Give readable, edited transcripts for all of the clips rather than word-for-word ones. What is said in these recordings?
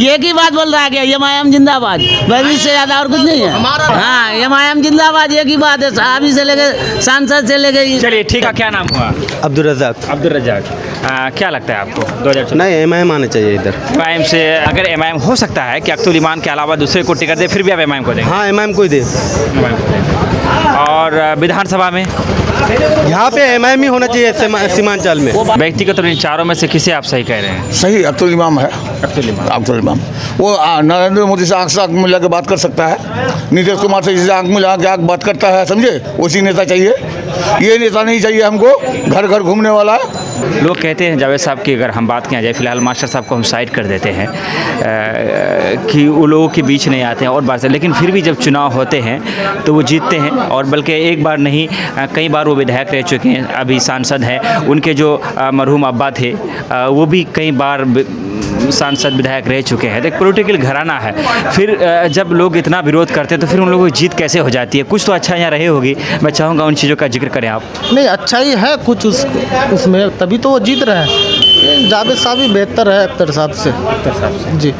एक ही बात बोल रहा है कि एमआईएम जिंदाबाद, बस इससे ज्यादा और कुछ नहीं है। हाँ, एमआईएम जिंदाबाद, एक ही बात है, साहबी से लेके सांसद से लेके। चलिए ठीक है, क्या नाम हुआ? अब्दुल रज़ाक। अब्दुल रज़ाक। क्या लगता है आपको 2024? नहीं, एमआईएम आना चाहिए इधर। एमआईएम से अगर एमआईएम हो सकता है कि अख्तुल ईमान के अलावा दूसरे को टिकट दे, फिर भी आप एमआईएम को देंगे? हाँ, एमआईएम को ही दे। एमआईएम को देंगे। और विधानसभा में यहाँ पे एमआईएम ही होना चाहिए सीमांचल में। व्यक्तिगत तो इन चारों में से किसे आप सही कह रहे हैं? सही अब्दुल इमाम है। अब्दुल इमाम वो नरेंद्र मोदी से आँख से आँख मिला के बात कर सकता है, नीतीश कुमार से जिसे आँख मिला के आँख बात करता है, समझे, उसी नेता चाहिए। ये नेता नहीं चाहिए हमको घर घर घूमने वाला। लोग कहते हैं जावेद साहब की अगर हम बात किया जाए, फिलहाल मास्टर साहब को हम साइड कर देते हैं कि वो लोगों के बीच नहीं आते हैं और बात से, लेकिन फिर भी जब चुनाव होते हैं तो वो जीतते हैं। और बल्कि एक बार नहीं कई बार वो विधायक रह चुके हैं, अभी सांसद हैं। उनके जो मरहूम अब्बा थे वो भी कई बार सांसद विधायक रह चुके हैं। तो एक पॉलिटिकल घराना है। फिर जब लोग इतना विरोध करते हैं तो फिर उन लोगों की जीत कैसे हो जाती है? कुछ तो अच्छा यहाँ रहे होगी, मैं चाहूँगा उन चीज़ों का जिक्र करें आप। नहीं, अच्छा ही है कुछ उसमें, तभी तो वो जीत रहे हैं। जावेद साहब ही बेहतर है अख्तर साहब से। जी।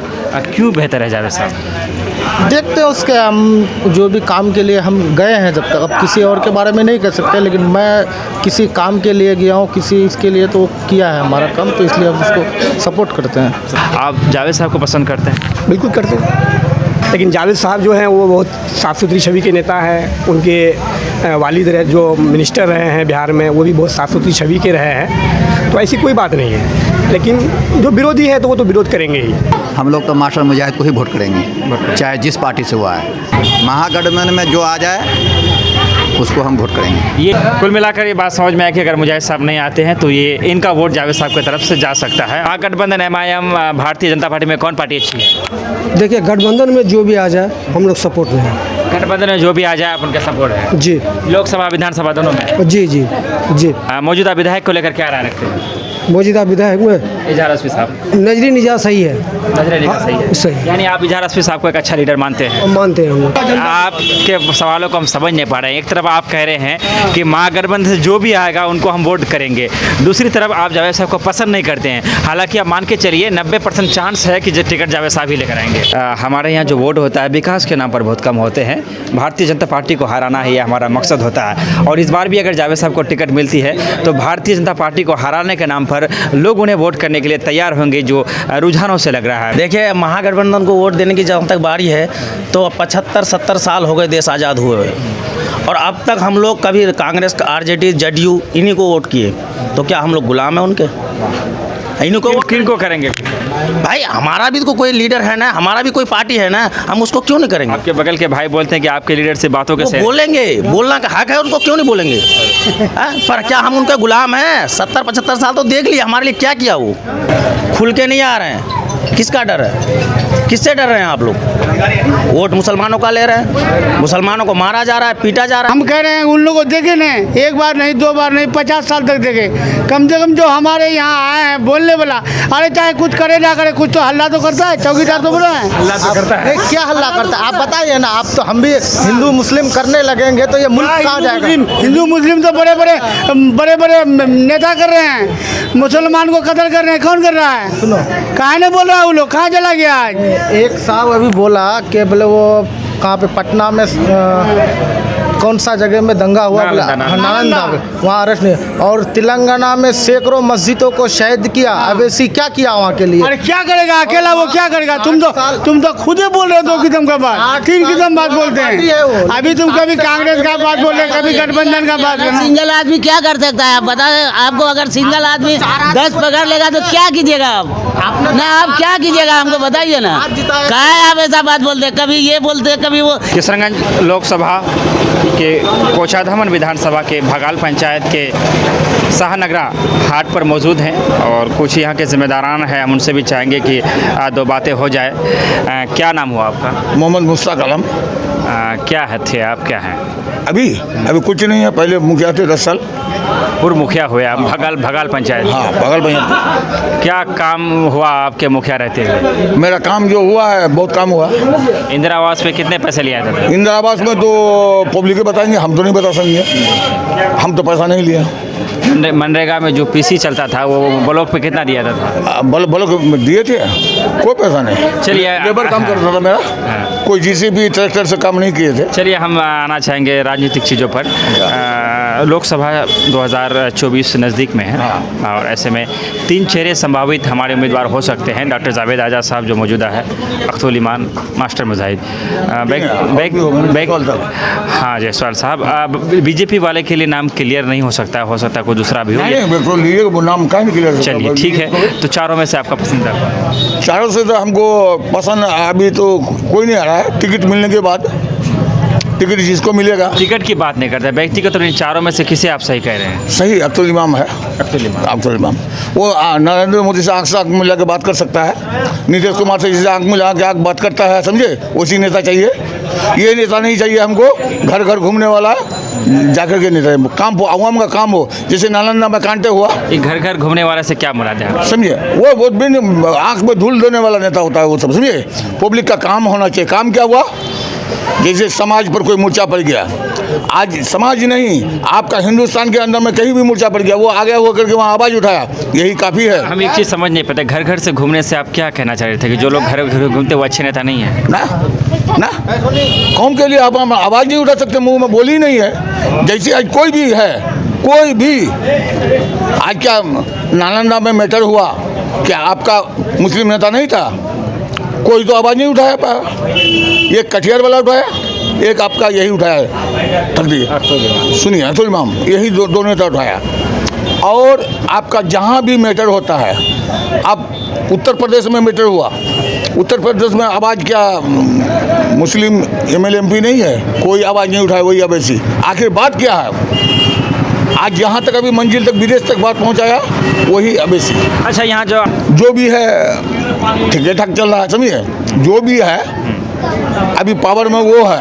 क्यों बेहतर है जावेद साहब? देखते हैं उसके, हम जो भी काम के लिए हम गए हैं जब तक, अब किसी और के बारे में नहीं कह सकते, लेकिन मैं किसी काम के लिए गया हूँ, किसी इसके लिए तो किया है हमारा काम, तो इसलिए हम उसको सपोर्ट करते हैं। आप जावेद साहब को पसंद करते हैं? बिल्कुल करते हैं, लेकिन जावेद साहब जो हैं वो बहुत साफ़ सुथरी छवि के नेता हैं। उनके वालिद रहे जो मिनिस्टर रहे हैं बिहार में, वो भी बहुत साफ़ सुथरी छवि के रहे हैं, तो ऐसी कोई बात नहीं है। लेकिन जो विरोधी है तो वो तो विरोध करेंगे ही। हम लोग तो मास्टर मुजाहिद को ही वोट करेंगे, चाहे जिस पार्टी से हुआ है। महागठबंधन में जो आ जाए उसको हम वोट करेंगे। ये कुल मिलाकर ये बात समझ में आया कि अगर मुजाहिद साहब नहीं आते हैं तो ये इनका वोट जावेद साहब की तरफ से जा सकता है। महागठबंधन, एमआईएम, भारतीय जनता पार्टी में कौन पार्टी अच्छी है? देखिए, गठबंधन में जो भी आ जाए हम लोग सपोर्ट में हैं। गठबंधन में जो भी आ जाए आप उनका सपोर्ट है? जी। लोकसभा विधानसभा दोनों में? जी जी जी। मौजूदा विधायक को लेकर क्या राय रखते हैं? मौजूदा विधायक में इजहार रश्मी साहब, नजरी निजात सही है। नजर निगाह सही है, सही। यानी आप इजहार रश्मी साहब को एक अच्छा लीडर मानते हैं? मानते हैं हम लोग। आपके सवालों को हम समझ नहीं पा रहे हैं। एक तरफ आप कह रहे हैं कि महागठबंधन से जो भी आएगा उनको हम वोट करेंगे, दूसरी तरफ आप जावेद साहब को पसंद नहीं करते हैं। हालांकि आप मान के चलिए 90% चांस है कि जो टिकट जावेद साहब ही लेकर आएंगे। हमारे यहाँ जो वोट होता है विकास के नाम पर बहुत कम होते हैं। भारतीय जनता पार्टी को हराना ही हमारा मकसद होता है, और इस बार भी अगर जावेद साहब को टिकट मिलती है तो भारतीय जनता पार्टी को हराने के नाम पर लोग उन्हें वोट करने के लिए तैयार होंगे, जो रुझानों से लग रहा है। देखिए, महागठबंधन को वोट देने की जब तक बारी है तो 75-70 साल हो गए देश आज़ाद हुए, और अब तक हम लोग कभी कांग्रेस, आरजेडी, जेडीयू इन्हीं को वोट किए, तो क्या हम लोग गुलाम हैं उनके? इन्हीं को किन को करेंगे? भाई, हमारा भी तो कोई लीडर है ना, हमारा भी कोई पार्टी है ना, हम उसको क्यों नहीं करेंगे? आपके बगल के भाई बोलते हैं कि आपके लीडर से बातों के से बोलेंगे, बोलना का हक है उनको, क्यों नहीं बोलेंगे? पर क्या हम उनके गुलाम हैं? 70-75 साल तो देख लिया, हमारे लिए क्या किया वो? खुल के नहीं आ रहे हैं, किसका डर है? किससे डर रहे हैं आप लोग? वोट मुसलमानों का ले रहे हैं, मुसलमानों को मारा जा रहा है, पीटा जा रहा है। हम कह रहे हैं उन लोगों को देखे नहीं, एक बार नहीं, दो बार नहीं, 50 साल तक देखे। कम से कम जो हमारे यहाँ आए हैं बोलने वाला, अरे चाहे कुछ करे ना करे, कुछ तो हल्ला तो करता है। चौकीदार तो बोल रहे हैं हल्ला तो करता है। क्या हल्ला करता है आप बताइए ना। आप तो, हम भी हिंदू मुस्लिम करने लगेंगे तो ये मुल्क कहाँ जाएगा? हिंदू मुस्लिम तो बड़े बड़े नेता कर रहे हैं, मुसलमान को कत्ल कर रहे हैं। कौन कर रहा है? सुनो, कहाँ नहीं बोल रहा है वो लोग, कहाँ चला गया आज? एक साहब अभी बोला कि बोले वो कहाँ पे, पटना में कौन सा जगह में दंगा हुआ, नालंदा में, वहाँ अरेस्ट नहीं। और तेलंगाना में सैकड़ों मस्जिदों को शहीद किया। अवैसी क्या किया वहाँ के लिए? अरे क्या करेगा अकेला, वो क्या करेगा? तुम तो खुद ही बोल रहे हो 2 किस्म का बात, 3 किस्म बात बोलते हैं। अभी तुम कभी कांग्रेस का बात बोल रहे, कभी गठबंधन का बात। सिंगल आदमी क्या कर सकता है? आप बता, आपको अगर सिंगल आदमी 10 पकड़ लेगा तो क्या कीजिएगा आप? ना, आप क्या कीजिएगा हमको बताइए ना। क्या है आप ऐसा बात बोलते, कभी ये बोलते, कभी वो। किशनगंज लोकसभा के कोचाधामन विधानसभा के भगाल पंचायत के शाहनगरा हाट पर मौजूद हैं, और कुछ यहाँ के जिम्मेदारान हैं, हम उनसे भी चाहेंगे कि 2 बातें हो जाए। क्या नाम हुआ आपका? मोहम्मद मुश्ताक आलम। क्या है थे आप, क्या हैं? अभी कुछ नहीं है, पहले मुखिया थे 10 साल। पूर्व मुखिया हुए आप भगाल पंचायत? हाँ, भगाल पंचायत। क्या काम हुआ आपके मुखिया रहते हुए? मेरा काम जो हुआ है, बहुत काम हुआ। इंदिरा आवास पे कितने पैसे लिया था? इंदिरा आवास में तो पब्लिक ही बताएंगे, हम तो नहीं बता सकेंगे, हम तो पैसा नहीं लिया। मनरेगा में जो पीसी चलता था वो ब्लॉक पे कितना दिया था? ब्लॉक दिए थे, कोई पैसा नहीं। चलिए, लेबर काम करता था मेरा, कोई जीसीबी ट्रैक्टर से काम नहीं किए थे। चलिए हम आना चाहेंगे राजनीतिक चीज़ों पर। लोकसभा 2024 नज़दीक में है और ऐसे में 3 चेहरे संभावित हमारे उम्मीदवार हो सकते हैं। डॉक्टर जावेद आज़ाद साहब जो मौजूदा है, अख्तुल ईमान, मास्टर मुजाहिद, हाँ जायसवाल साहब। बीजेपी वाले के लिए नाम क्लियर नहीं हो सकता कोई दूसरा भी हो। नहीं, नाम का नहीं क्लियर। चलिए ठीक है, तो चारों में से आपका पसंदीदा? चारों से तो हमको पसंद अभी तो कोई नहीं आ रहा है। टिकट मिलने के बाद टिकट जिसको मिलेगा। टिकट की बात नहीं करते, व्यक्तिगत तो इन चारों में से किसे आप सही कह रहे हैं? सही अख्तुल इमाम है। अख्तुल इमाम वो नरेंद्र मोदी से आँख से आँख मिला के बात कर सकता है, नीतीश कुमार से जिसे आँख मिला के आँख बात करता है, समझे, उसी नेता चाहिए। ये नेता नहीं चाहिए हमको घर घर घूमने वाला जाकर के नेता। काम हो, आवाम का काम हो, जैसे नालंदा में कांटे हुआ। ये घर घर घूमने वाला से क्या मुराद है? समझिए, वो बिन आँख में धूल देने वाला नेता होता है वो सब, समझिए। पब्लिक का काम होना चाहिए। काम क्या हुआ, जैसे समाज पर कोई मोर्चा पड़ गया, आज समाज नहीं, आपका हिंदुस्तान के अंदर में कहीं भी मोर्चा पड़ गया, वो आगे होकर के वहाँ आवाज़ उठाया, यही काफ़ी है। हम एक चीज़ समझ नहीं पाते, घर घर से घूमने से आप क्या कहना चाह रहे थे कि जो लोग घर घर घूमते वो अच्छे नेता नहीं है? ना कौम के लिए आप आवाज़ नहीं उठा सकते, मुंह में बोली नहीं है। जैसे आज कोई भी है, कोई भी आज क्या नालंदा में मैटर हुआ, क्या आपका मुस्लिम नेता नहीं था? कोई तो आवाज़ नहीं उठाया पाया। एक कटिहार वाला उठाया, एक आपका यही उठाया तकदीर, सुनिए अख्तुल इमाम, यही दो नेता उठाया। और आपका जहाँ भी मैटर होता है, अब उत्तर प्रदेश में मैटर हुआ, उत्तर प्रदेश में आवाज़ क्या मुस्लिम MLA MP नहीं है, कोई आवाज़ नहीं उठाया, वही अवैसी। आखिर बात क्या है? आज जहाँ तक अभी मंजिल तक विदेश तक बात पहुँचाया वही अवैसी। अच्छा, यहाँ जो भी है ठीक ठाक चल रहा है, समझिए। जो भी है अभी पावर में वो है,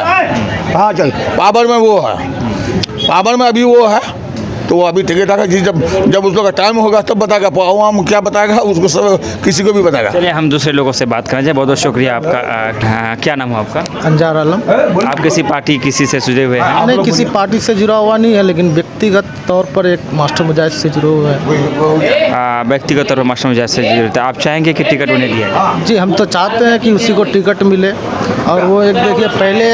हाँ चल पावर में वो है, पावर में अभी वो है, तो वो अभी ठीक ठाक है। जी जब उस लोग का टाइम होगा तब बताएगा, आवाम क्या बताएगा उसको, सब किसी को भी बताएगा। चलिए हम दूसरे लोगों से बात करें। बहुत बहुत शुक्रिया आपका। क्या नाम है आपका? अंजार आलम। आप किसी पार्टी किसी से जुड़े हुए हैं? नहीं, किसी पार्टी से जुड़ा हुआ नहीं है, लेकिन व्यक्तिगत तौर पर एक मास्टर मुजाहिद से जुड़े हुए हैं। व्यक्तिगत तौर पर मास्टर मुजाहिद से जुड़े थे। आप चाहेंगे कि टिकट उन्हें दिया जाए? जी, हम तो चाहते हैं कि उसी को टिकट मिले। और वो एक देखिए, पहले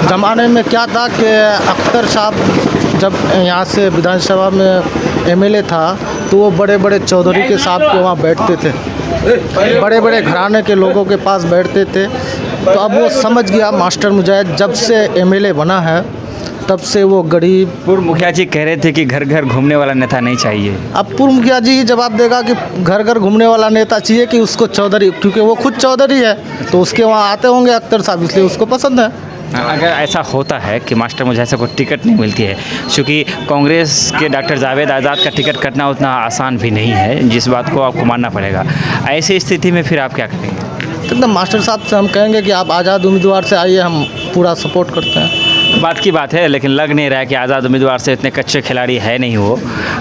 ज़माने में क्या था कि अख्तर साहब जब यहाँ से विधानसभा में MLA था, तो वो बड़े बड़े चौधरी के साहब के वहाँ बैठते थे, बड़े बड़े घराने के लोगों के पास बैठते थे। तो अब वो समझ गया मास्टर मुजाहिद जब से MLA बना है, तब से वो गरीब। पूर्व मुखिया जी कह रहे थे कि घर घर घूमने वाला नेता नहीं चाहिए। अब पूर्व मुखिया जी ही जवाब देगा कि घर घर घूमने वाला नेता चाहिए कि उसको चौधरी, क्योंकि वो खुद चौधरी है, तो उसके वहाँ आते होंगे अख्तर साहब, इसलिए उसको पसंद है। अगर ऐसा होता है कि मास्टर मुजाहिद को टिकट नहीं मिलती है, क्योंकि कांग्रेस के डॉक्टर जावेद आज़ाद का टिकट कटना उतना आसान भी नहीं है, जिस बात को आपको मानना पड़ेगा, ऐसी स्थिति में फिर आप क्या करेंगे? तो मास्टर साहब से हम कहेंगे कि आप आज़ाद उम्मीदवार से आइए, हम पूरा सपोर्ट करते हैं। बात की बात है, लेकिन लग नहीं रहा है कि आज़ाद उम्मीदवार से इतने कच्चे खिलाड़ी है नहीं वो।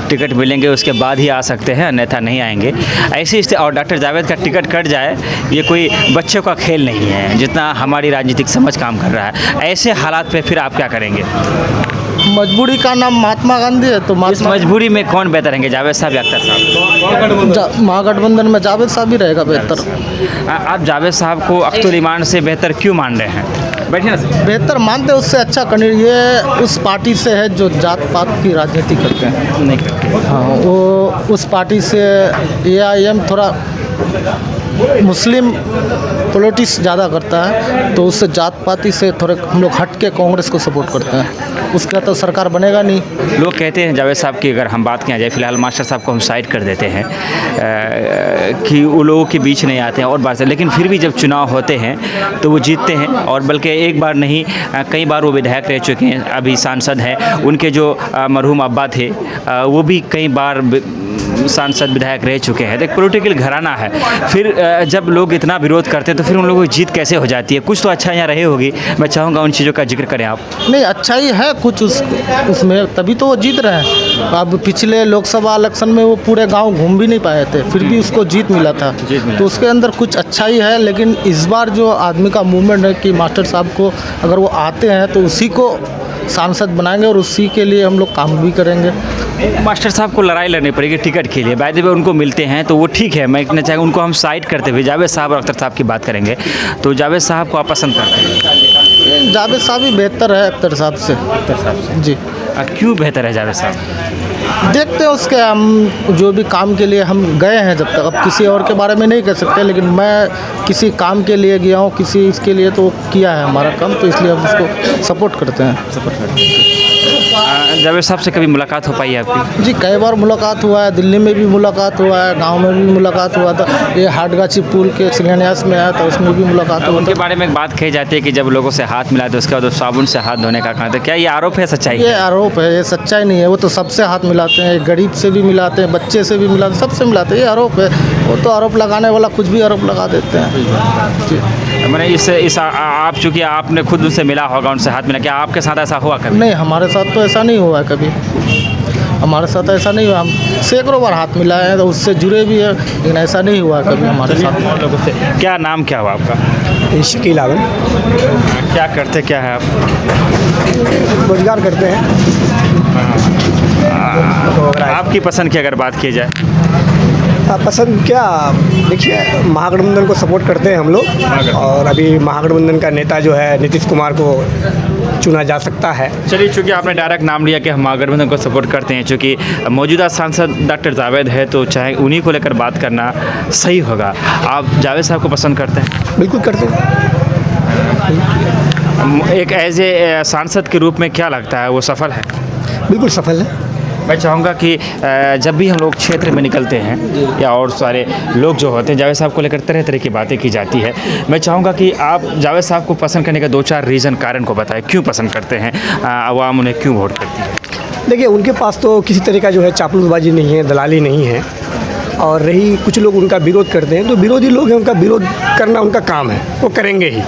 टिकट मिलेंगे उसके बाद ही आ सकते हैं, अन्यथा नहीं आएंगे। ऐसी स्थिति, और डॉक्टर जावेद का टिकट कट जाए, ये कोई बच्चों का खेल नहीं है, जितना हमारी राजनीतिक समझ काम कर रहा है। ऐसे हालात पे फिर आप क्या करेंगे? मजबूरी का नाम महात्मा गांधी है, तो इस मजबूरी में कौन बेहतर रहेंगे, जावेद साहब या अख्तर साहब? महागठबंधन में जावेद साहब ही रहेगा बेहतर। आप जावेद साहब को अख्तुल ईमान से बेहतर क्यों मान रहे हैं? बैठिए ना। बेहतर मानते, उससे अच्छा कैंडिडेट ये उस पार्टी से है जो जात पात की राजनीति करते हैं। नहीं करते। हाँ, वो उस पार्टी से AIM थोड़ा मुस्लिम पॉलिटिक्स ज़्यादा करता है, तो उससे जात पाती से थोड़े हम लोग हट के कांग्रेस को सपोर्ट करते हैं। उसका तो सरकार बनेगा नहीं। लोग कहते हैं जावेद साहब की अगर हम बात किया जाए, फिलहाल मास्टर साहब को हम साइड कर देते हैं कि वो लोगों के बीच नहीं आते हैं और बात, लेकिन फिर भी जब चुनाव होते हैं तो वो जीतते हैं, और बल्कि एक बार नहीं कई बार वो विधायक रह चुके हैं, अभी सांसद हैं। उनके जो मरहूम अब्बा थे वो भी कई बार सांसद विधायक रह चुके हैं। एक पॉलिटिकल घराना है। फिर जब लोग इतना विरोध करते हैं तो फिर उन लोगों की जीत कैसे हो जाती है? कुछ तो अच्छा यहाँ रहे होगी, मैं चाहूँगा उन चीज़ों का जिक्र करें आप। नहीं, अच्छा ही है कुछ उसमें, तभी तो वो जीत रहे हैं। अब पिछले लोकसभा इलेक्शन में वो पूरे गांव घूम भी नहीं पाए थे, फिर भी उसको जीत मिला था। तो उसके अंदर कुछ अच्छा ही है। लेकिन इस बार जो आदमी का मूवमेंट है कि मास्टर साहब को अगर वो आते हैं तो उसी को सांसद बनाएंगे और उसी के लिए हम लोग काम भी करेंगे। मास्टर साहब को लड़ाई लड़नी पड़ेगी टिकट के लिए, बाय द वे उनको मिलते हैं तो वो ठीक है, मैं कहना चाहूँगा उनको हम साइड करते हुए जावेद साहब और अख्तर साहब की बात करेंगे तो जावेद साहब को आप पसंद करते हैं? जावेद साहब ही बेहतर है अख्तर साहब से। अख्तर साहब से जी। क्यों बेहतर है जावेद साहब? देखते हैं उसके, हम जो भी काम के लिए हम गए हैं जब तक, अब किसी और के बारे में नहीं कह सकते, लेकिन मैं किसी काम के लिए गया हूँ, किसी इसके लिए तो किया है हमारा काम, तो इसलिए हम उसको सपोर्ट करते हैं। जावेद साहब से कभी मुलाकात हो पाई है आपकी? जी कई बार मुलाकात हुआ है, दिल्ली में भी मुलाकात हुआ है, गांव में भी मुलाकात हुआ था, ये हाटगाछी पुल के शिलान्यास में आया था उसमें भी मुलाकात हुआ उनके था। बारे में एक बात कही जाती है कि जब लोगों से हाथ मिलाते उसके बाद साबुन से हाथ धोने का कहते हैं, क्या ये आरोप है सच्चाई? ये आरोप है, ये सच्चाई नहीं है। वो तो सबसे हाथ मिलाते हैं, गरीब से भी मिलाते हैं, बच्चे से भी मिलाते हैं, सबसे मिलाते हैं। ये आरोप है, वो तो आरोप लगाने वाला कुछ भी आरोप लगा देते हैं। जी मैंने इस आप चूँकि आपने खुद उनसे मिला होगा, उनसे हाथ मिला, क्या आपके साथ ऐसा हुआ कभी? नहीं, हमारे साथ तो ऐसा नहीं हुआ है कभी, हमारे साथ ऐसा नहीं हुआ। हम सैकड़ों बार हाथ मिलाए हैं तो उससे जुड़े भी हैं, लेकिन ऐसा नहीं हुआ कभी हमारे साथ। लोगों से क्या नाम क्या हुआ आपका? शकील आलम। क्या करते क्या है आप? रोजगार करते हैं। आपकी पसंद की अगर बात की जाए? पसंद क्या, देखिए महागठबंधन को सपोर्ट करते हैं हम लोग, और अभी महागठबंधन का नेता जो है नीतीश कुमार को चुना जा सकता है। चलिए, चूँकि आपने डायरेक्ट नाम लिया कि हम महागठबंधन को सपोर्ट करते हैं, चूँकि मौजूदा सांसद डॉक्टर जावेद है तो चाहे उन्हीं को लेकर बात करना सही होगा। आप जावेद साहब को पसंद करते हैं? बिल्कुल करते हैं। एक एज ए सांसद के रूप में क्या लगता है वो सफल है? बिल्कुल सफल है। मैं चाहूँगा कि जब भी हम लोग क्षेत्र में निकलते हैं या और सारे लोग जो होते हैं, जावेद साहब को लेकर तरह तरह की बातें की जाती है। मैं चाहूँगा कि आप जावेद साहब को पसंद करने का 2-4 रीज़न कारण को बताएं, क्यों पसंद करते हैं, आवाम उन्हें क्यों वोट करती है? देखिए उनके पास तो किसी तरह का जो है चापलूसबाजी नहीं है, दलाली नहीं है, और रही कुछ लोग उनका विरोध करते हैं तो विरोधी लोग हैं, उनका विरोध करना उनका काम है, वो करेंगे ही।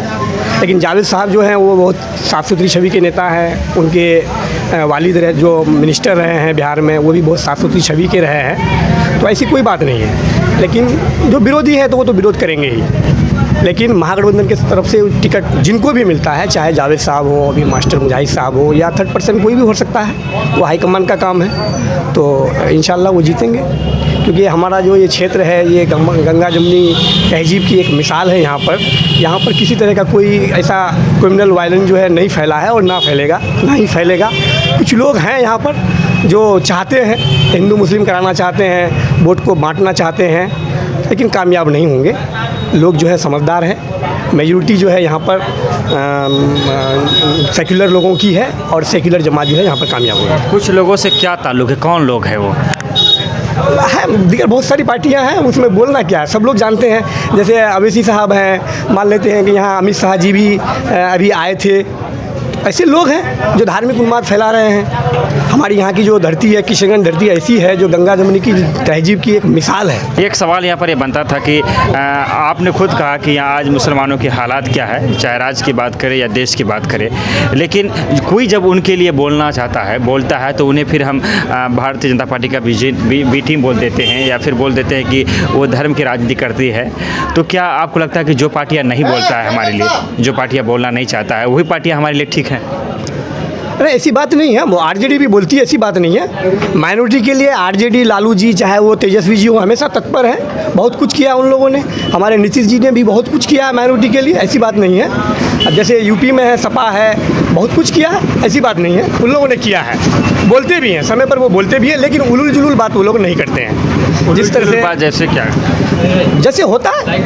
लेकिन जावेद साहब जो हैं वो बहुत साफ़ सुथरी छवि के नेता हैं। उनके वालिद रहे जो मिनिस्टर रहे हैं बिहार में, वो भी बहुत साफ़ सुथरी छवि के रहे हैं, तो ऐसी कोई बात नहीं है। लेकिन जो विरोधी है तो वो तो विरोध करेंगे ही। लेकिन महागठबंधन की तरफ से टिकट जिनको भी मिलता है, चाहे जावेद साहब हो, अभी मास्टर मुजाहिद साहब हो, या थर्ड पर्सन कोई भी हो सकता है, वो हाईकमान का काम है, तो इंशाल्लाह वो जीतेंगे। क्योंकि हमारा जो ये क्षेत्र है ये गंगा जमुनी तहजीब की एक मिसाल है। यहाँ पर किसी तरह का कोई ऐसा क्रिमिनल वायलेंस जो है नहीं फैला है और ना फैलेगा, ना ही फैलेगा। कुछ लोग हैं यहाँ पर जो चाहते हैं हिंदू मुस्लिम कराना चाहते हैं, वोट को बांटना चाहते हैं, लेकिन कामयाब नहीं होंगे। लोग जो है समझदार हैं। मेजॉरिटी जो है यहाँ पर सेक्युलर लोगों की है, और सेक्युलर जमात जो है यहाँ पर कामयाब होगी। कुछ लोगों से क्या ताल्लुक़ है, कौन लोग हैं वो? है दीगर बहुत सारी पार्टियां हैं, उसमें बोलना क्या है, सब लोग जानते हैं। जैसे अवैसी साहब हैं, मान लेते हैं कि यहाँ अमित शाह जी भी अभी आए थे। ऐसे लोग हैं जो धार्मिक उन्माद फैला रहे हैं। हमारी यहाँ की जो धरती है, किशनगंज धरती ऐसी है जो गंगा जमुनी की तहजीब की एक मिसाल है। एक सवाल यहाँ पर ये बनता था कि आपने खुद कहा कि यहाँ आज मुसलमानों की हालात क्या है, चाहे राज्य की बात करें या देश की बात करें, लेकिन कोई जब उनके लिए बोलना चाहता है, बोलता है, तो उन्हें फिर हम भारतीय जनता पार्टी का बी टीम बोल देते हैं, या फिर बोल देते हैं कि वो धर्म की राजनीति करती है। तो क्या आपको लगता है कि जो पार्टियाँ नहीं बोलता है हमारे लिए, जो पार्टियाँ बोलना नहीं चाहता है, वही पार्टियाँ हमारे लिए ठीक हैं? अरे ऐसी बात नहीं है, वो आरजेडी भी बोलती है, ऐसी बात नहीं है। माइनॉरिटी के लिए आरजेडी, लालू जी, चाहे वो तेजस्वी जी हो, हमेशा तत्पर है। बहुत कुछ किया उन लोगों ने, हमारे नीतीश जी ने भी बहुत कुछ किया है माइनॉरिटी के लिए, ऐसी बात नहीं है। अब जैसे यूपी में है सपा है, बहुत कुछ किया है, ऐसी बात नहीं है, उन लोगों ने किया है, बोलते भी हैं, समय पर वो बोलते भी हैं, लेकिन उलूल जुलूल बात वो लोग नहीं करते हैं। जिस तरह से जैसे क्या जैसे होता है,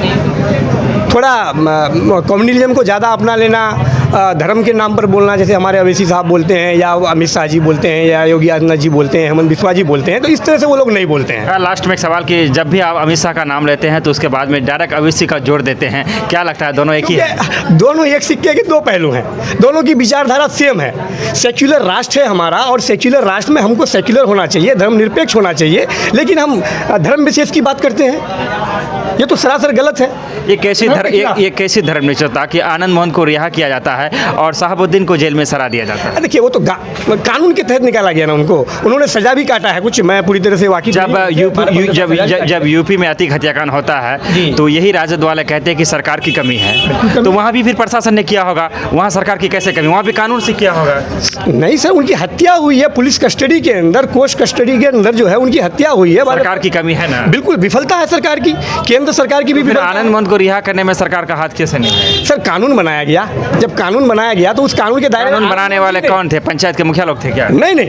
थोड़ा कम्युनलिज्म को ज़्यादा अपना लेना, धर्म के नाम पर बोलना, जैसे हमारे अवैसी साहब बोलते हैं, या अमित शाह जी बोलते हैं, या योगी आदित्यनाथ जी बोलते हैं, हेमंत बिस्वा जी बोलते हैं, तो इस तरह से वो लोग नहीं बोलते हैं। लास्ट में एक सवाल कि जब भी आप अमित शाह का नाम लेते हैं तो उसके बाद में डायरेक्ट अवैसी का जोड़ देते हैं, क्या लगता है दोनों एक ही है? दोनों एक सिक्के के दो पहलू हैं, दोनों की विचारधारा सेम है। सेक्युलर राष्ट्र है हमारा, और सेक्युलर राष्ट्र में हमको सेक्युलर होना चाहिए, धर्मनिरपेक्ष होना चाहिए, लेकिन हम धर्म विशेष की बात करते हैं, ये तो सरासर गलत है। ये कैसी धर्म और ये कैसी धर्मनिष्ठता कि आनंद मोहन को रिहा किया जाता है और शहाबुद्दीन को जेल में सरा दिया जाता है। देखिए वो तो कानून के तहत निकाला गया ना उनको, उन्होंने सजा भी काटा है कुछ, मैं पूरी तरह से वाकिफ जब यूपी में अतिक हत्याकांड होता है तो यही राजद वाले कहते हैं कि सरकार की कमी है, तो वहाँ भी फिर प्रशासन ने किया होगा, वहाँ सरकार की कैसे कमी, वहाँ भी कानून से किया होगा। नहीं सर, उनकी हत्या हुई है पुलिस कस्टडी के अंदर, कोर्ट कस्टडी के अंदर जो है उनकी हत्या हुई है। सरकार की कमी है ना, बिल्कुल विफलता है सरकार की, केंद्र सरकार की भी। फिर आनंद मोहन को रिहा करने में सरकार का हाथ कैसे नहीं है? सर कानून बनाया गया, जब कानून बनाया गया तो उस कानून के दायरे कानून बनाने वाले कौन थे? पंचायत के मुखिया लोग थे क्या? नहीं,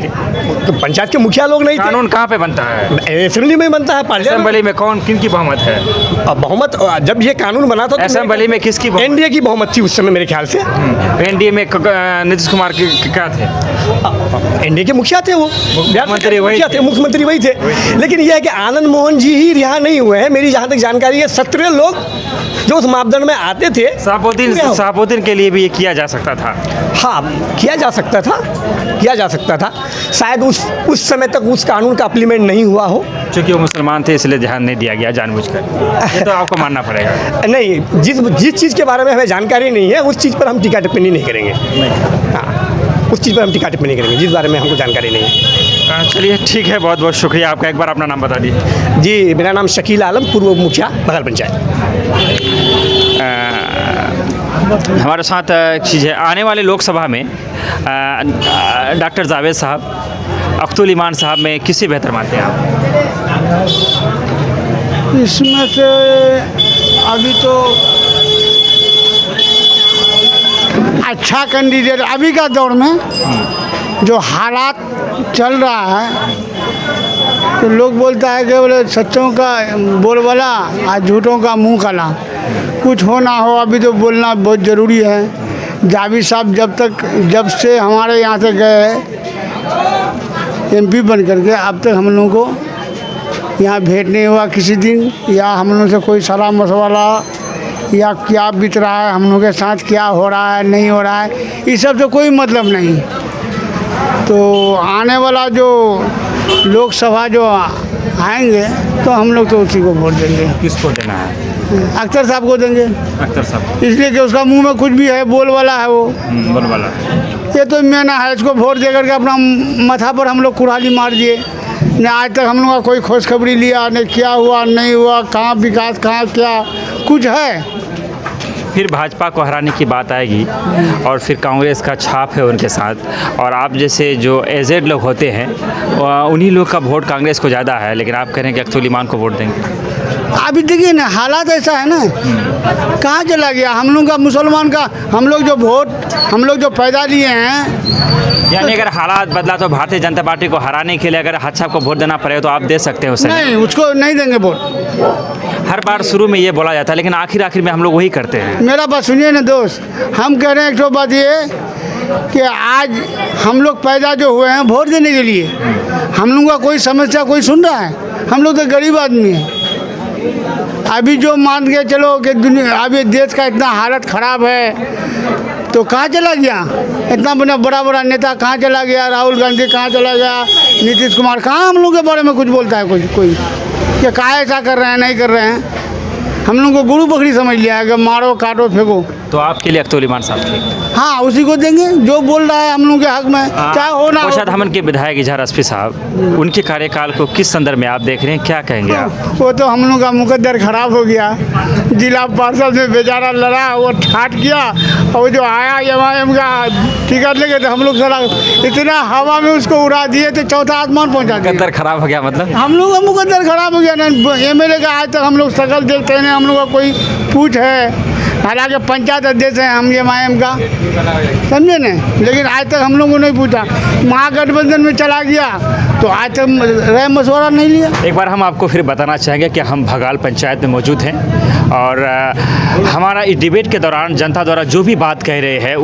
तो पंचायत के मुखिया लोग नहीं थे। कानून कहाँ पे बनता है? असेंबली में बनता है, असेंबली में कौन किन की बहुमत है? बहुमत जब ये कानून बना था असेंबली में किसकी? एनडीए की बहुमत थी उस समय मेरे ख्याल से। एनडीए में नीतीश कुमार के क्या थे? एनडीए के मुखिया थे, वो मुख्यमंत्री वही थे, मुख्यमंत्री वही थे। लेकिन यह है कि आनंद मोहन जी ही रिहा नहीं हुए हैं, मेरी जहाँ तक जानकारी है 17 लोग जो उस मापदंड में आते थे। शहाबुद्दीन के लिए भी ये किया जा सकता था। हाँ, किया जा सकता था, शायद उस समय तक उस कानून का अप्लीमेंट नहीं हुआ हो, क्योंकि वो मुसलमान थे इसलिए ध्यान नहीं दिया गया जानबूझकर। ये तो आपको मानना पड़ेगा। नहीं, जिस चीज़ के बारे में हमें जानकारी नहीं है उस चीज़ पर हम टीका टिप्पणी नहीं करेंगे। हाँ, उस चीज़ पर हम टीका टिप्पणी करेंगे जिस बारे में हमको जानकारी नहीं है। चलिए ठीक है, बहुत बहुत शुक्रिया आपका। एक बार अपना नाम बता दीजिए। जी, मेरा नाम शकील आलम, पूर्व मुखिया बघल पंचायत। हमारे साथ एक चीज़ है, आने वाले लोकसभा में डॉक्टर जावेद साहब, अख्तुल ईमान साहब में किसे बेहतर मानते हैं आप? इसमें से अभी तो अच्छा कैंडिडेट अभी का दौर में जो हालात चल रहा है, तो लोग बोलता है कि बोले सच्चों का बोलबाला और झूठों का मुंह काला। कुछ हो ना हो अभी तो बोलना बहुत ज़रूरी है। जावेद साहब जब से हमारे यहाँ से गए एमपी बन करके, अब तक हम लोगों को यहाँ भेंट नहीं हुआ किसी दिन, या हम लोगों से कोई सलाह मशवरा या क्या बीत रहा है हम लोगों के साथ, क्या हो रहा है नहीं हो रहा है, इस सब से कोई मतलब नहीं। तो आने वाला जो लोकसभा जो आएंगे तो हम लोग तो उसी को वोट देंगे। किसको देना है? अख्तर साहब को देंगे। अख्तर साहब इसलिए कि उसका मुंह में कुछ भी है, बोल वाला है वो, बोल वाला। ये तो मैंने है, इसको वोट दे करके अपना माथा पर हम लोग कुल्हाड़ी मार दिए। न आज तक हम लोग का कोई खुशखबरी लिया, न क्या हुआ नहीं हुआ, कहाँ विकास, कहाँ क्या कुछ है। फिर भाजपा को हराने की बात आएगी और फिर कांग्रेस का छाप है उनके साथ, और आप जैसे जो एजेड लोग होते हैं उन्हीं लोग का वोट कांग्रेस को ज़्यादा है, लेकिन आप कह रहे हैं कि अख्तुल ईमान को वोट देंगे। अभी देखिए ना, हालात ऐसा है ना, कहाँ चला गया हम लोग का मुसलमान का, हम लोग जो पैदा लिए हैं। यानी अगर हालात बदला तो भारतीय जनता पार्टी को हराने के लिए अगर हाथ साहब को वोट देना पड़े तो आप दे सकते हैं उसे? नहीं, उसको नहीं देंगे वोट। हर बार शुरू में ये बोला जाता है, लेकिन आखिर में हम लोग वही करते हैं। मेरा बात सुनिए ना दोस्त, हम कह रहे हैं एक तो बात ये कि आज हम लोग पैदा जो हुए हैं वोट देने के लिए, हम लोगों का कोई समस्या कोई सुन रहा है? हम लोग तो गरीब आदमी हैं। अभी जो मान के चलो कि दुनिया अभी देश का इतना हालत ख़राब है, तो कहाँ चला गया इतना बड़ा नेता? कहाँ चला गया राहुल गांधी? कहाँ चला गया नीतीश कुमार? कहाँ हम लोग के बारे में कुछ बोलता है कोई कि कहाँ ऐसा कर रहे हैं नहीं कर रहे हैं? हम लोग को गुरु बकरी समझ लिया है कि मारो काटो फेंको। तो आपके लिए अख्तुल ईमान साहब थे? हाँ, उसी को देंगे जो बोल रहा है हम लोग के हक में, चाहे हो ना हो। कोषा धामन के विधायक इजहार अस्फी साहब, उनके कार्यकाल को किस संदर्भ में आप देख रहे हैं, क्या कहेंगे आप? वो तो हम लोग का मुकद्दर खराब हो गया। जिला पार्षद में बेचारा लड़ा, वो ठाट किया, और जो आया एम का टिकट लेके तो हम लोग सारा इतना हवा में उसको उड़ा दिए तो चौथा आसमान पहुँचा दिया। मुकद्दर खराब हो गया मतलब? हम लोग का मुकद्दर खराब हो गया ना। एमएलए का आज तक हम लोग शकल देखते हैं, हम लोग का कोई पूछ है, हालांकि पंचायत अध्यक्ष हैं हम एम का, समझे ना, लेकिन आज तक हम लोगों को नहीं पूछा। महागठबंधन में चला गया तो आज तक राय मशवरा नहीं लिया। एक बार हम आपको फिर बताना चाहेंगे कि हम भगाल पंचायत में मौजूद हैं, और हमारा इस डिबेट के दौरान जनता द्वारा जो भी बात कह रहे हैं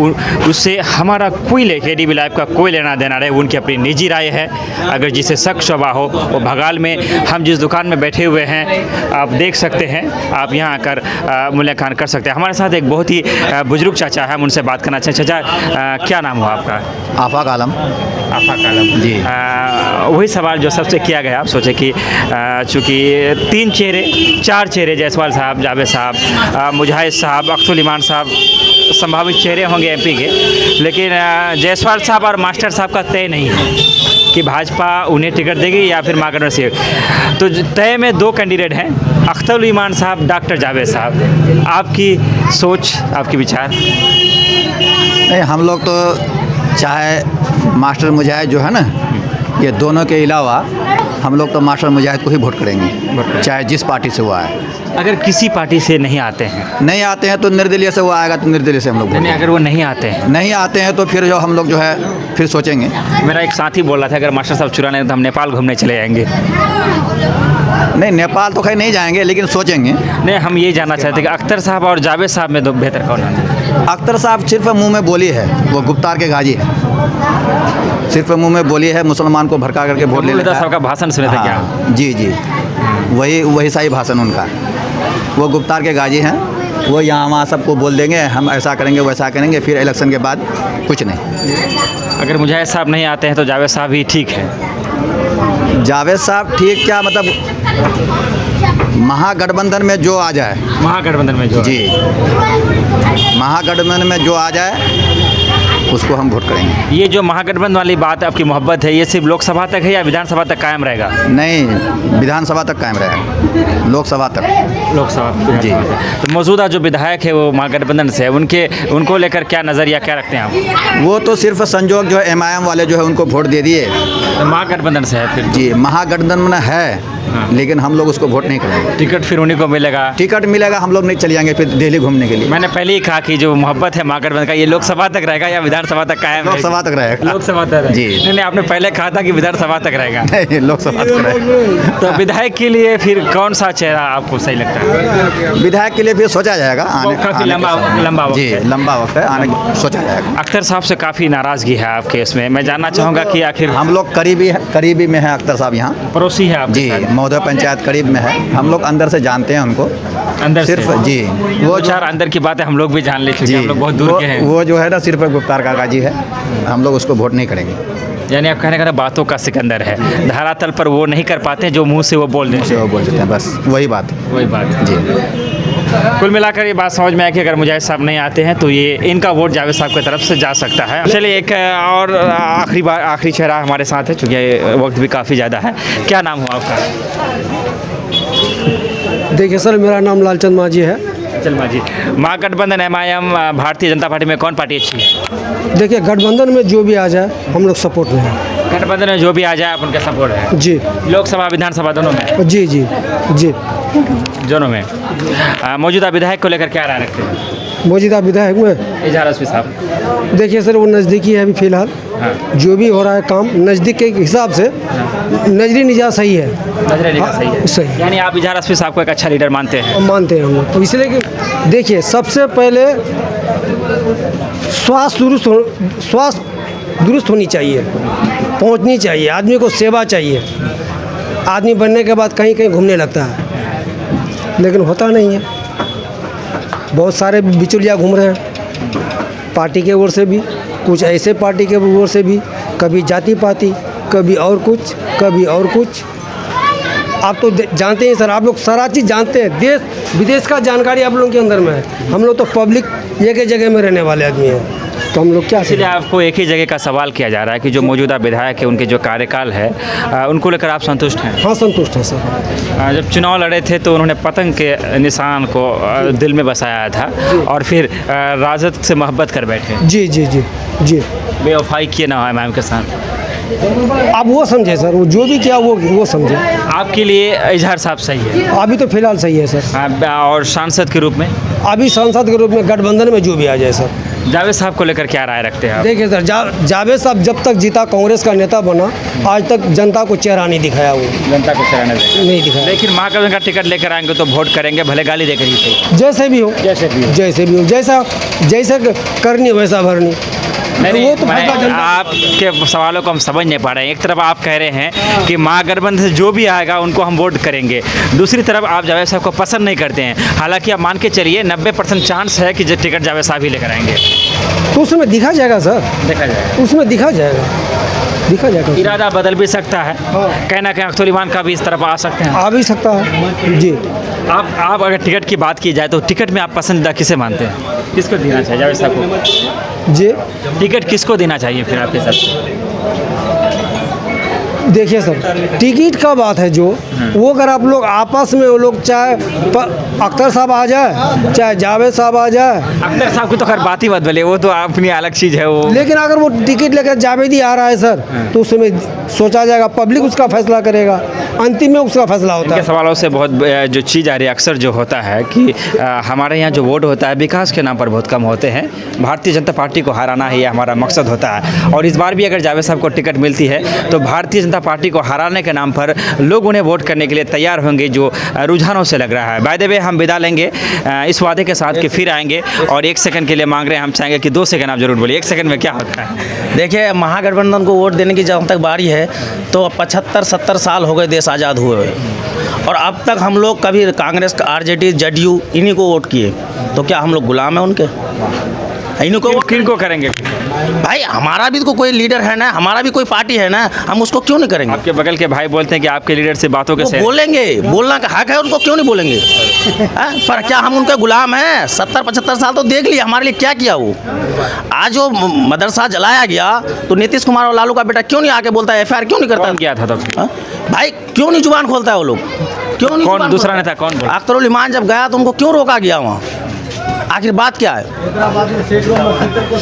उससे हमारा कोई KDB लाइव का कोई लेना देना रहे, उनकी अपनी निजी राय है। अगर जिसे शक शबा हो वो भगाल में हम जिस दुकान में बैठे हुए हैं आप देख सकते हैं, आप यहाँ आकर मूल्यांकन कर सकते हैं। हमारे साथ एक बहुत ही बुजुर्ग चाचा है, हम उनसे बात करना चाहें। चाचा, क्या नाम हुआ आपका? आफाक आलम। आफाक आलम जी। वही सवाल जो सबसे किया गया, आप सोचे कि चूँकि 3 चेहरे 4 चेहरे जायसवाल साहब, जावेद साहब, मुजाहिद साहब, अख्तुल ईमान साहब संभावित चेहरे होंगे एमपी के, लेकिन जायसवाल साहब और मास्टर साहब का तय नहीं है कि भाजपा उन्हें टिकट देगी या फिर मागढ़ से। तो तय में 2 कैंडिडेट हैं, अख्तुल ईमान साहब, डॉक्टर जावेद साहब। आपकी सोच, आपके विचार? नहीं, हम लोग तो चाहे मास्टर मुजाहिद जो है ना, ये दोनों के अलावा हम लोग तो मास्टर मुजाहिद को ही वोट करेंगे, चाहे जिस पार्टी से वो आए। अगर किसी पार्टी से नहीं आते हैं तो निर्दलीय से वो आएगा तो निर्दलीय से हम लोग नहीं, अगर वो नहीं आते हैं तो फिर जो हम लोग जो है फिर सोचेंगे। मेरा एक साथी बोल रहा था अगर मास्टर साहब चुरा नहीं तो हम नेपाल घूमने चले जाएंगे। नहीं, नेपाल तो खैर नहीं जाएंगे, लेकिन सोचेंगे। नहीं, हम ये जानना चाहते हैं कि अख्तर साहब और जावेद साहब में दो बेहतर कौन है? अख्तर साहब सिर्फ मुंह में बोली है, वो गुप्तार के गाजी है, सिर्फ मुंह में बोली है, मुसलमान को भड़का करके वोट ले लेता है। साहब का भाषण सुने थे क्या? जी, वही सही भाषण उनका। वो गुप्तार के गाजी हैं, वो यहाँ वहाँ सबको बोल देंगे हम ऐसा करेंगे वैसा करेंगे, फिर इलेक्शन के बाद कुछ नहीं। अगर मुजाहिद साहब नहीं आते हैं तो जावेद साहब ही ठीक है। जावेद साहब ठीक क्या, मतलब महागठबंधन में जो आ जाए, महागठबंधन में जो, जी, महागठबंधन में जो आ जाए उसको हम वोट करेंगे। ये जो महागठबंधन वाली बात आपकी मोहब्बत है, ये सिर्फ लोकसभा तक है या विधानसभा तक कायम रहेगा? नहीं, विधानसभा तक कायम रहेगा, लोकसभा तक। लोकसभा जी। तो मौजूदा जो विधायक है वो महागठबंधन से है, उनको लेकर क्या नज़रिया क्या रखते हैं आप? वो तो सिर्फ संजोग जो है MIM वाले जो है उनको वोट दे दिए, तो महागठबंधन से है फिर? जी, महागठबंधन में है। हाँ। लेकिन हम लोग उसको वोट नहीं करेंगे। टिकट फिर उन्हीं को मिलेगा? टिकट मिलेगा, हम लोग नहीं चले जाएंगे फिर दिल्ली घूमने के लिए। मैंने पहले ही कहा कि जो मोहब्बत है महागठबंधन का, ये लोकसभा तक रहेगा या विधानसभा तक कायम? लोकसभा तक रहेगा। लोकसभा तक जी। नहीं, आपने पहले कहा था कि विधानसभा तक रहेगा। नहीं, लोकसभा तक रहेगा। तो विधायक के लिए फिर कौन सा चेहरा आपको सही लगता है? विधायक के लिए फिर सोचा जाएगा, काफी लंबा जी, लंबा वक्त है, आने सोचा जाएगा। अख्तर साहब से काफ़ी नाराज़गी है आपके इसमें, मैं जानना चाहूँगा कि आखिर हम लोग करीबी में है अख्तर साहब, यहाँ पड़ोसी है आप? जी, महोदय पंचायत करीब में है, हम लोग अंदर से जानते हैं उनको, अंदर सिर्फ से? जी, वो चार अंदर की बातें हम लोग भी जान ले चुके हैं, हम लोग बहुत दूर के हैं। वो जो है ना सिर्फ गुप्तार का गाजी है, हम लोग उसको वोट नहीं करेंगे। यानी आप कहने का बातों का सिकंदर है, धरातल पर वो नहीं कर पाते जो मुंह से वो बोल देते हैं, बस वही बात जी। कुल मिलाकर ये बात समझ में आया कि अगर मुजाहिद साहब नहीं आते हैं तो ये इनका वोट जावेद साहब की तरफ से जा सकता है। चलिए एक और आखिरी चेहरा हमारे साथ है, चूँकि वक्त भी काफ़ी ज़्यादा है। क्या नाम हुआ आपका? देखिए सर, मेरा नाम लालचंद माझी है। चल माझी, महागठबंधन MIM भारतीय जनता पार्टी में कौन पार्टी अच्छी है? देखिए, गठबंधन में जो भी आ जाए हम लोग सपोर्ट में हैं। गठबंधन में जो भी आ जाए आप उनका सपोर्ट है? जी। लोकसभा विधानसभा दोनों में? जी जी जी, दोनों में। मौजूदा विधायक को लेकर क्या राय रखते हैं? मौजूदा विधायक में इजहार रश्मी साहब, देखिए सर, वो नज़दीकी है अभी फ़िलहाल। हाँ। जो भी हो रहा है काम नज़दीक के हिसाब से, नजरी निजात सही है। नजरी निजात सही है, सही। यानी आप इजहार रश्मी साहब को एक अच्छा लीडर मानते हैं? मानते हैं हम लोग, तो इसलिए कि देखिए, सबसे पहले स्वास्थ्य दुरुस्त होनी चाहिए, पहुंचनी चाहिए, आदमी को सेवा चाहिए। आदमी बनने के बाद कहीं कहीं घूमने लगता है, लेकिन होता नहीं है। बहुत सारे बिचौलिया घूम रहे हैं, पार्टी के ओर से भी, कुछ ऐसे पार्टी के ओर से भी, कभी जाति पाति, कभी और कुछ, कभी और कुछ। आप तो जानते हैं सर, आप लोग सारा चीज़ जानते हैं, देश विदेश का जानकारी आप लोगों के अंदर में है। हम लोग तो पब्लिक एक ही जगह में रहने वाले आदमी हैं, तो हम लोग क्या, इसलिए आपको एक ही जगह का सवाल किया जा रहा है कि जो मौजूदा विधायक है उनके जो कार्यकाल है उनको लेकर आप संतुष्ट हैं? हाँ, संतुष्ट है सर। जब चुनाव लड़े थे तो उन्होंने पतंग के निशान को दिल में बसाया था और फिर राजद से मोहब्बत कर बैठे। जी जी जी जी, बेवफाई किए ना है मैम के साथ। आप वो समझे सर, वो जो भी किया वो समझे। आपके लिए इजहार साहब सही है? अभी तो फिलहाल सही है सर। और सांसद के रूप में? अभी सांसद के रूप में गठबंधन में जो भी आ जाए सर। जावेद साहब को लेकर क्या राय रखते हैं आप? देखिए सर, जावेद साहब जब तक जीता, कांग्रेस का नेता बना, आज तक जनता को चेहरा नहीं दिखाया। वो जनता को चेहरा नहीं दिखाया। लेकिन महागठबंधन का टिकट लेकर आएंगे तो वोट करेंगे, भले गाली देकर ही सही। जैसे भी हो, जैसा करनी वैसा भरनी। नहीं, वो तो आपके सवालों को हम समझ नहीं पा रहे हैं। एक तरफ आप कह रहे हैं कि महागठबंधन से जो भी आएगा उनको हम वोट करेंगे, दूसरी तरफ आप जावेद साहब को पसंद नहीं करते हैं। हालांकि आप मान के चलिए 90% चांस है कि जो टिकट जावेद साहब ही लेकर आएंगे। तो उसमें दिखा जाएगा सर, देखा जाएगा, उसमें दिखा जाएगा। इरादा बदल भी सकता है, कहना कहीं अख्तुल ईमान का भी इस तरफ आ सकते हैं, आ भी सकता है जी। आप अगर टिकट की बात की जाए तो टिकट में आप पसंदीदा किसे मानते हैं, किसको देना चाहिए जावेद साहब को? जी टिकट किसको देना चाहिए फिर आपके हिसाब देखिए सर, टिकट का बात है जो वो अगर आप लोग आपस में वो लोग चाहे अख्तर साहब आ जाए चाहे जावेद साहब आ जाए, अख्तर साहब की तो खैर बात ही मत बोले, वो तो अपनी अलग चीज़ है वो। लेकिन अगर वो टिकट लेकर जावेद ही आ रहा है सर तो उसमें सोचा जाएगा, पब्लिक उसका फैसला करेगा, अंतिम में उसका फैसला होता इनके है। सवालों से बहुत जो चीज़ आ रही है अक्सर जो होता है कि हमारे यहाँ जो वोट होता है विकास के नाम पर बहुत कम होते हैं, भारतीय जनता पार्टी को हराना ही हमारा मकसद होता है। और इस बार भी अगर जावेद साहब को टिकट मिलती है तो भारतीय जनता पार्टी को हराने के नाम पर लोग उन्हें वोट करने के लिए तैयार होंगे, जो रुझानों से लग रहा है। बाय द वे हम विदा लेंगे इस वादे के साथ कि फिर आएंगे, और 1 सेकंड के लिए मांग रहे हैं, हम चाहेंगे कि 2 सेकंड आप जरूर बोलिए, 1 सेकंड में क्या होता है? देखिए, महागठबंधन को वोट देने की जब तक बारी है तो 75-70 साल हो गए देश आज़ाद हुए, और अब तक हम लोग कभी कांग्रेस, आरजेडी, जेडीयू इन्हीं को वोट किए, तो क्या हम लोग गुलाम हैं उनके? इन्हीं को किनको करेंगे? भाई हमारा भी तो कोई लीडर है ना, हमारा भी कोई पार्टी है ना, हम उसको क्यों नहीं करेंगे? आपके बगल के भाई बोलते हैं कि आपके लीडर से बातों के वो बोलेंगे, बोलना का हक है उनको, क्यों नहीं बोलेंगे? पर क्या हम उनके गुलाम हैं? 70-75 साल तो देख लिया, हमारे लिए क्या किया वो? आज वो मदरसा जलाया गया तो नीतीश कुमार और लालू का बेटा क्यों नहीं आके बोलता है, FIR क्यों नहीं करता? कौन किया था तब? भाई क्यों नहीं जुबान खोलता है वो लोग? क्यों नहीं? कौन दूसरा नेता कौन बोला? अख्तरुल इमान जब गया तो उनको क्यों रोका गया वहाँ? आखिर बात क्या है?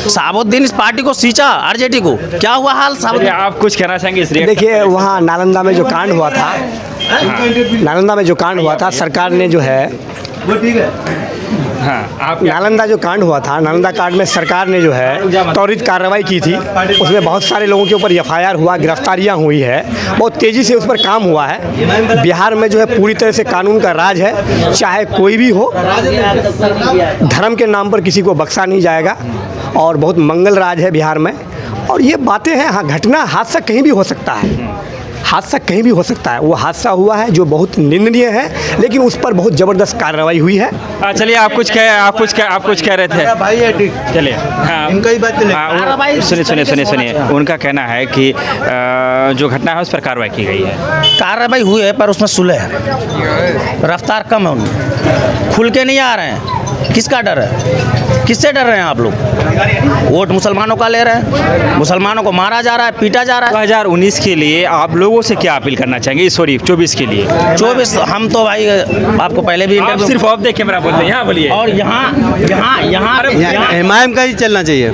साबुद्दीन इस पार्टी को सींचा, आरजेडी को, क्या हुआ हाल साबुद्दीन? आप कुछ कहना चाहेंगे इस देखिए, वहाँ नालंदा में जो कांड हुआ था, नालंदा में जो कांड हुआ था, सरकार ने जो है आप नालंदा जो कांड हुआ था, नालंदा कांड में सरकार ने जो है त्वरित कार्रवाई की थी, उसमें बहुत सारे लोगों के ऊपर FIR हुआ, गिरफ्तारियां हुई है, बहुत तेज़ी से उस पर काम हुआ है। बिहार में जो है पूरी तरह से कानून का राज है, चाहे कोई भी हो, धर्म के नाम पर किसी को बख्शा नहीं जाएगा, और बहुत मंगल राज है बिहार में। और ये बातें हैं, हाँ, घटना, हादसा कहीं भी हो सकता है, हादसा कहीं भी हो सकता है। वो हादसा हुआ है जो बहुत निंदनीय है, लेकिन उस पर बहुत ज़बरदस्त कार्रवाई हुई है। चलिए, आप कुछ कह रहे थे भाई है ठीक, चलिए। हाँ, इनका ही बात सुनिए, उनका कहना है कि जो घटना है उस पर कार्रवाई की गई है। कार्रवाई हुई है पर उसमें सुलह है, रफ्तार कम है उनकी, खुल के नहीं आ रहे हैं। किसका डर है? किससे डर रहे हैं आप लोग? वोट मुसलमानों का ले रहे हैं, मुसलमानों को मारा जा रहा है, पीटा जा रहा है। 2019 के लिए आप लोगों से क्या अपील करना चाहेंगे? सॉरी, 24 के लिए। 24 हम तो भाई आपको पहले भी आप सिर्फ ऑफ द कैमरा बोलते हैं, यहाँ बोलिए। और यहाँ MIM का ही चलना चाहिए,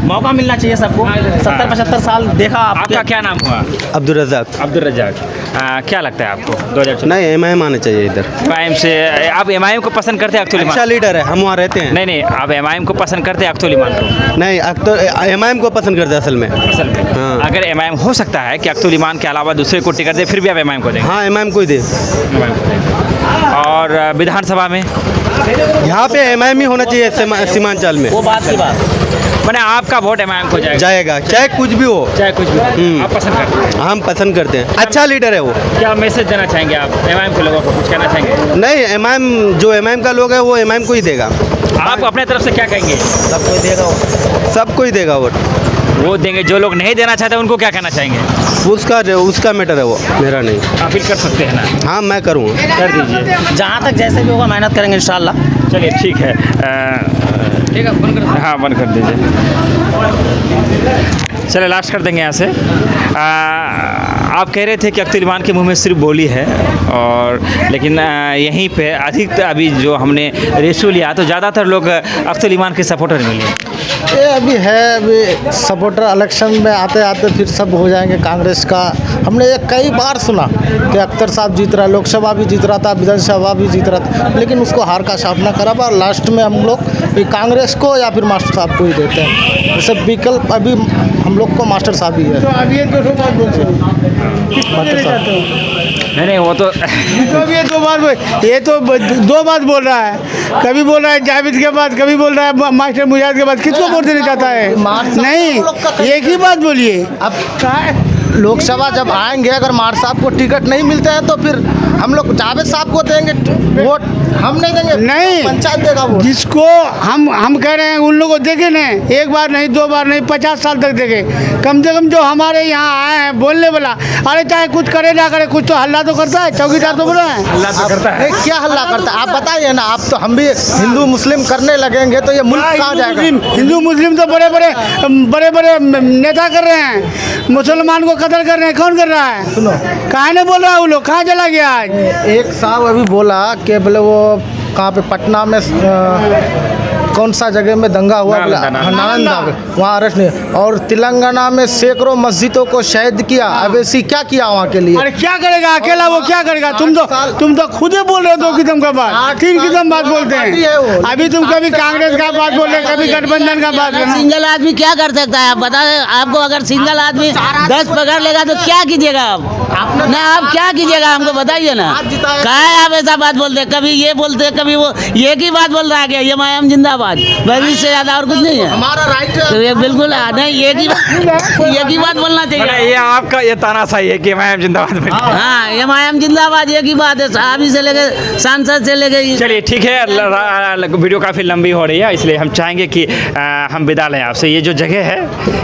मौका मिलना चाहिए सबको। 70-75 साल देखा। आपका क्या नाम हुआ? अब्दुल रज़ाक। क्या लगता है आपको 2024? नहीं, MIM आना चाहिए इधर। MIM से आप MIM को पसंद करते हैं? अख्तुल अच्छा इमान लीडर है, हम वहाँ रहते हैं। नहीं, आप MIM को पसंद करते हैं अख्तुल इमान को? नहीं, MIM को पसंद करते हैं असल में। हाँ। अगर MIM हो सकता है कि अख्तुल इमान के अलावा दूसरे को टिकट दे, फिर भी आप MIM को देंगे? हाँ, MIM को ही दे। और विधानसभा में यहाँ पे MIM ही होना चाहिए, सीमांचल में। वो बात की बात, मैंने आपका वोट MIM को जाएगा, चाहे कुछ भी हो, चाहे कुछ भी। आप पसंद करते हैं? हम पसंद करते हैं, अच्छा लीडर है वो। क्या मैसेज देना चाहेंगे आप MIM के लोगों को? कुछ कहना चाहेंगे? नहीं, MIM जो MIM का लोग है वो MIM को ही देगा। आप अपने तरफ से क्या कहेंगे? सबको ही देगा वोट। वो देंगे, जो लोग नहीं देना चाहते उनको क्या कहना चाहेंगे? उसका मैटर है वो, मेरा नहीं। अपील कर सकते हैं ना? हाँ, मैं करूँगा। कर दीजिए, जहाँ तक जैसे भी होगा मेहनत करेंगे इंशाल्लाह। चलिए ठीक है। हाँ, बंद कर दीजिए। चलिए लास्ट कर देंगे यहाँ से। आप कह रहे थे कि अख्तुल इमान के मुंह में सिर्फ बोली है, और लेकिन यहीं पे अधिक अभी जो हमने रेशो लिया तो ज़्यादातर लोग अख्तुल इमान के सपोर्टर मिले। ये अभी है, अभी सपोर्टर इलेक्शन में आते आते फिर सब हो जाएंगे कांग्रेस का। हमने ये कई बार सुना कि अख्तर साहब जीत रहा, लोकसभा भी जीत रहा था, विधानसभा भी जीत रहा था, लेकिन उसको हार का सामना करा, और लास्ट में हम लोग कांग्रेस को या फिर मास्टर साहब को ही देते हैं। जैसे विकल्प अभी हम लोग को मास्टर साहब ही है। नहीं, वो तो ये तो दो बात बोल रहा है, कभी बोल रहा है जावेद के बाद, कभी बोल रहा है मास्टर मुजाहिद के बाद। किसको वोट देना चाहता है? नहीं, एक ही बात बोलिए। अब लोकसभा जब आएंगे, अगर मार साहब को टिकट नहीं मिलते हैं तो फिर हम लोग जावेद साहब को देंगे वोट, हम नहीं देंगे, नहीं। पंचायत देगा वोट। जिसको हम कह रहे हैं उन लोगों को देखे ना, एक बार नहीं, 2 बार नहीं, 50 साल तक देखे। कम से कम जो हमारे यहाँ आए हैं बोलने वाला, अरे चाहे कुछ करे ना करे, कुछ तो हल्ला तो करता है, चौकीदार तो बोला है। हल्ला तो करता है। नहीं, क्या हल्ला करता है आप बताइए ना। आप तो हम भी हिंदू मुस्लिम करने लगेंगे तो ये मुल्क कहाँ जाएगा? हिंदू मुस्लिम तो बड़े बड़े नेता कर रहे हैं, मुसलमान को कत्ल कर रहे हैं। कौन कर रहा है? सुनो, कहाँ ने बोल रहा है वो लोग, कहाँ चला गया आज? एक साहब अभी बोला कि बोले वो कहाँ पे पटना में कौन सा जगह में दंगा हुआ, नालंदा में, वहाँ अरेस्ट नहीं। और तेलंगाना में सैकड़ों मस्जिदों को शहीद किया। अवैसी क्या किया वहाँ के लिए? अरे क्या करेगा अकेला, वो क्या करेगा? तुम तो खुद ही बोल रहे हो 2 किस्म का बात, 3 किस्म बात बोलते हैं। अभी तुम कभी कांग्रेस का बात बोल रहे, कभी गठबंधन का बात बोल। सिंगल आदमी क्या कर सकता है आप बता। आपको अगर सिंगल आदमी 10 पकड़ लेगा तो क्या कीजिएगा आप ना? आप क्या कीजिएगा हमको बताइए ना। क्या है आप ऐसा बात बोलते, कभी ये बोलते, कभी वो, ये की बात बोल रहा है क्या? ये मायाम जिंदाबाद, बस इससे ज्यादा और कुछ नहीं है। हमारा राइट तो ये बिल्कुल नहीं, ये की बात बोलना चाहिए। ये आपका ये तानाशाही है कि मैं जिंदाबाद। हाँ, ये मायाम जिंदाबाद, ये की बात है। साहब से लेके सांसद से लेके। चलिए ठीक है, वीडियो काफ़ी लंबी हो रही है, इसलिए हम चाहेंगे कि हम विदा लें आपसे। ये जो जगह है,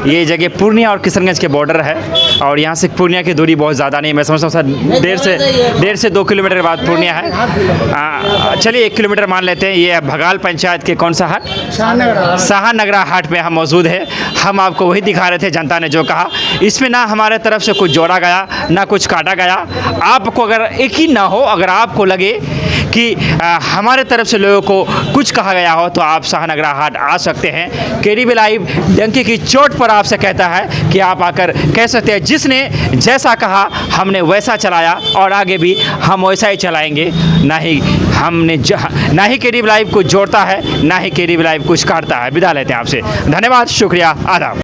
ये जगह पूर्णिया और किशनगंज के बॉर्डर है, और यहाँ से पूर्णिया की दूरी बहुत ज़्यादा नहीं, मैं समझता हूँ सर 1.5 से 2 किलोमीटर बाद पूर्णिया है। चलिए 1 किलोमीटर मान लेते हैं। ये भगाल पंचायत के कौन सा हाट, शाहनगरा हाट में हम मौजूद है। हम आपको वही दिखा रहे थे, जनता ने जो कहा, इसमें ना हमारे तरफ से कुछ जोड़ा गया, ना कुछ काटा गया। आपको अगर यकीन ना हो, अगर आपको लगे कि हमारे तरफ से लोगों को कुछ कहा गया हो, तो आप शाहनगरा हाट आ सकते हैं। केडीबी लाइव डंकी की चोट पर आपसे कहता है कि आप आकर कह सकते हैं, जिसने जैसा कहा हमने वैसा चलाया, और आगे भी हम वैसा ही चलाएंगे। ना ही केडीबी लाइव कुछ जोड़ता है, ना ही केडीबी लाइव कुछ काटता है। विदा लेते हैं आपसे, धन्यवाद, शुक्रिया, आदाब।